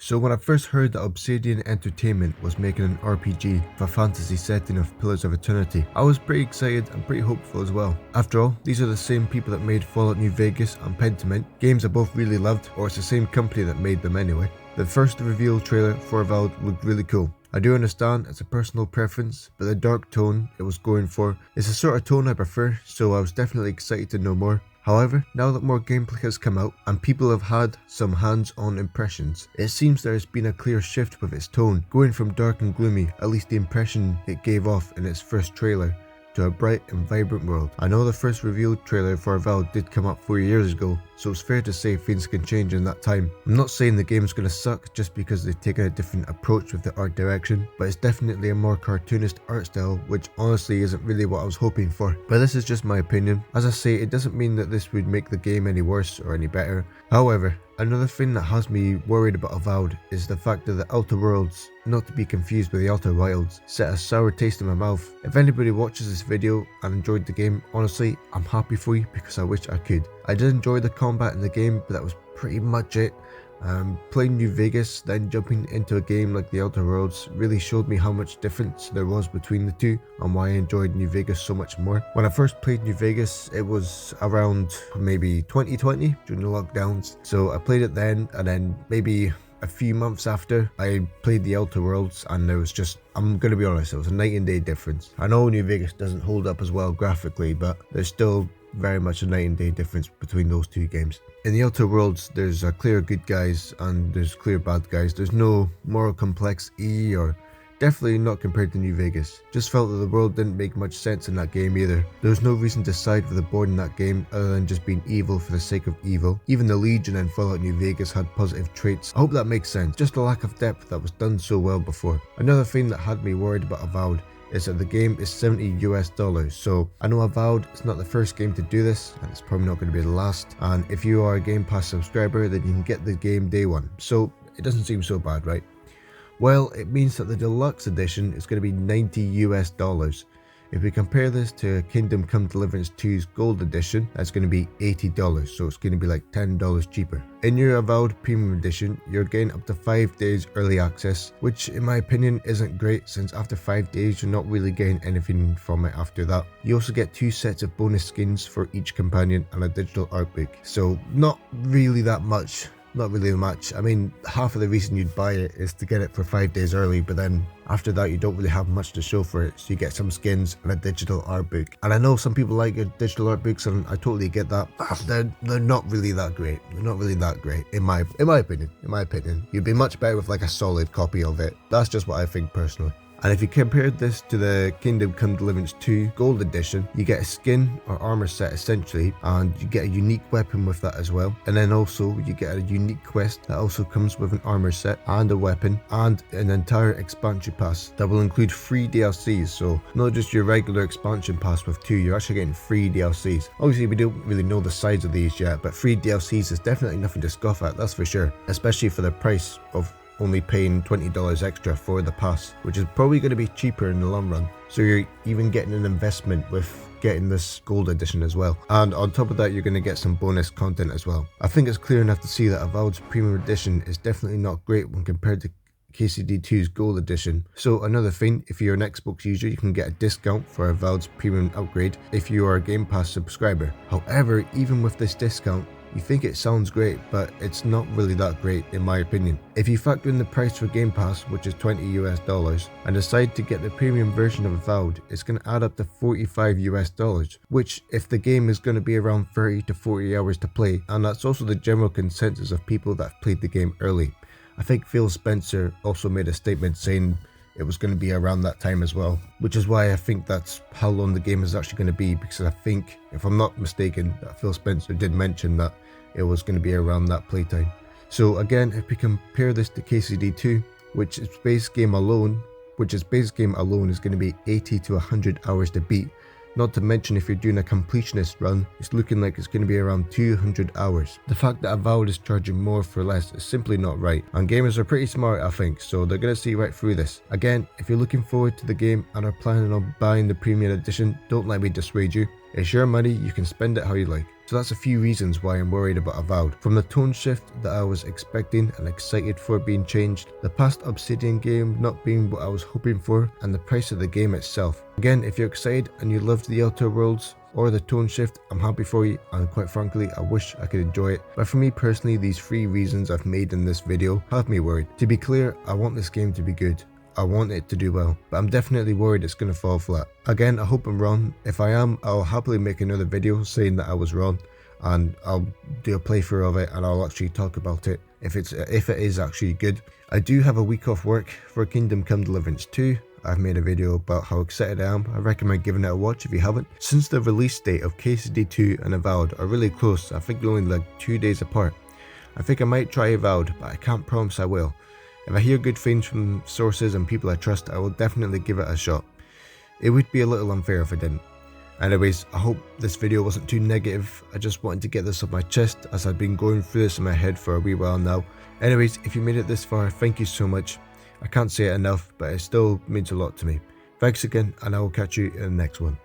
So when I first heard that Obsidian Entertainment was making an RPG with a fantasy setting of Pillars of Eternity, I was pretty excited and pretty hopeful as well. After all, these are the same people that made Fallout New Vegas and Pentiment, games I both really loved, or it's the same company that made them anyway. The first reveal trailer for Avowed looked really cool. I do understand it's a personal preference, but the dark tone it was going for is the sort of tone I prefer, so I was definitely excited to know more. However, now that more gameplay has come out and people have had some hands-on impressions, it seems there has been a clear shift with its tone, going from dark and gloomy, at least the impression it gave off in its first trailer, to a bright and vibrant world. I know the first revealed trailer for Avowed did come out 4 years ago, so it's fair to say things can change in that time. I'm not saying the game's gonna suck just because they've taken a different approach with the art direction, but it's definitely a more cartoonist art style, which honestly isn't really what I was hoping for. But this is just my opinion. As I say, it doesn't mean that this would make the game any worse or any better. However, another thing that has me worried about Avowed is the fact that the Outer Worlds, not to be confused with the Outer Wilds, set a sour taste in my mouth. If anybody watches this video and enjoyed the game, honestly, I'm happy for you because I wish I could. I did enjoy the combat in the game, but that was pretty much it. Playing New Vegas, then jumping into a game like the Outer Worlds really showed me how much difference there was between the two and why I enjoyed New Vegas so much more. When I first played New Vegas, it was around maybe 2020 during the lockdowns, so I played it then, and then maybe a few months after I played the Outer Worlds, and there was just, I'm gonna be honest, it was a night and day difference. I know New Vegas doesn't hold up as well graphically, but there's still very much a night and day difference between those two games. In the Outer Worlds, there's a clear good guys and there's clear bad guys. There's no moral complexity, or definitely not compared to New Vegas. Just felt that the world didn't make much sense in that game either. There was no reason to side with the board in that game other than just being evil for the sake of evil. Even the Legion in Fallout New Vegas had positive traits. I hope that makes sense. Just a lack of depth that was done so well before. Another thing that had me worried about Avowed is that the game is $70 US. So I know Avowed is not the first game to do this, and it's probably not going to be the last. And if you are a Game Pass subscriber, then you can get the game day one. So it doesn't seem so bad, right? Well, it means that the deluxe edition is going to be $90 US. If we compare this to Kingdom Come Deliverance 2's Gold Edition, that's going to be $80, so it's going to be like $10 cheaper. In your Avowed Premium Edition, you're getting up to 5 days early access, which in my opinion isn't great, since after 5 days you're not really getting anything from it after that. You also get 2 sets of bonus skins for each companion and a digital art book, so not really that much. Not really much. I mean, half of the reason you'd buy it is to get it for 5 days early, but then after that you don't really have much to show for it, so you get some skins and a digital art book. And I know some people like your digital art books, and I totally get that. They're not really that great. They're not really that great in my opinion. In my opinion, you'd be much better with like a solid copy of it. That's just what I think personally. And if you compare this to the Kingdom Come Deliverance 2 Gold Edition, you get a skin or armor set essentially, and you get a unique weapon with that as well. And then also you get a unique quest that also comes with an armor set and a weapon and an entire expansion pass that will include 3 DLCs. So not just your regular expansion pass with 2, you're actually getting 3 DLCs. Obviously we don't really know the size of these yet, but 3 DLCs is definitely nothing to scoff at, that's for sure. Especially for the price of only paying $20 extra for the pass, which is probably going to be cheaper in the long run. So you're even getting an investment with getting this Gold Edition as well. And on top of that, you're going to get some bonus content as well. I think it's clear enough to see that Avowed's Premium Edition is definitely not great when compared to KCD2's Gold Edition. So another thing, if you're an Xbox user, you can get a discount for Avowed's Premium upgrade if you are a Game Pass subscriber. However, even with this discount, you think it sounds great, but it's not really that great in my opinion. If you factor in the price for Game Pass, which is $20 US, and decide to get the premium version of Avowed, it's going to add up to $45 US, which if the game is going to be around 30 to 40 hours to play, and that's also the general consensus of people that have played the game early. I think Phil Spencer also made a statement saying it was going to be around that time as well, which is why I think that's how long the game is actually going to be, because I think, if I'm not mistaken, that Phil Spencer did mention that it was going to be around that playtime. So again, if we compare this to KCD2, which is base game alone is going to be 80 to 100 hours to beat. Not to mention if you're doing a completionist run, it's looking like it's going to be around 200 hours. The fact that Avowed is charging more for less is simply not right, and gamers are pretty smart I think, so they're going to see right through this. Again, if you're looking forward to the game and are planning on buying the premium edition, don't let me dissuade you. It's your money, you can spend it how you like. So that's a few reasons why I'm worried about Avowed. From the tone shift that I was expecting and excited for being changed, the past Obsidian game not being what I was hoping for, and the price of the game itself. Again, if you're excited and you loved the Outer Worlds or the tone shift, I'm happy for you, and quite frankly I wish I could enjoy it. But for me personally, these 3 reasons I've made in this video have me worried. To be clear, I want this game to be good. I want it to do well, but I'm definitely worried it's going to fall flat. Again, I hope I'm wrong. If I am, I'll happily make another video saying that I was wrong, and I'll do a playthrough of it and I'll actually talk about it if it is actually good. I do have a week off work for Kingdom Come Deliverance 2. I've made a video about how excited I am. I recommend giving it a watch if you haven't. Since the release date of KCD2 and Avowed are really close, I think they're only like 2 days apart. I think I might try Avowed, but I can't promise I will. If I hear good things from sources and people I trust, I will definitely give it a shot. It would be a little unfair if I didn't. Anyways, I hope this video wasn't too negative. I just wanted to get this off my chest as I've been going through this in my head for a wee while now. Anyways, if you made it this far, thank you so much. I can't say it enough, but it still means a lot to me. Thanks again, and I will catch you in the next one.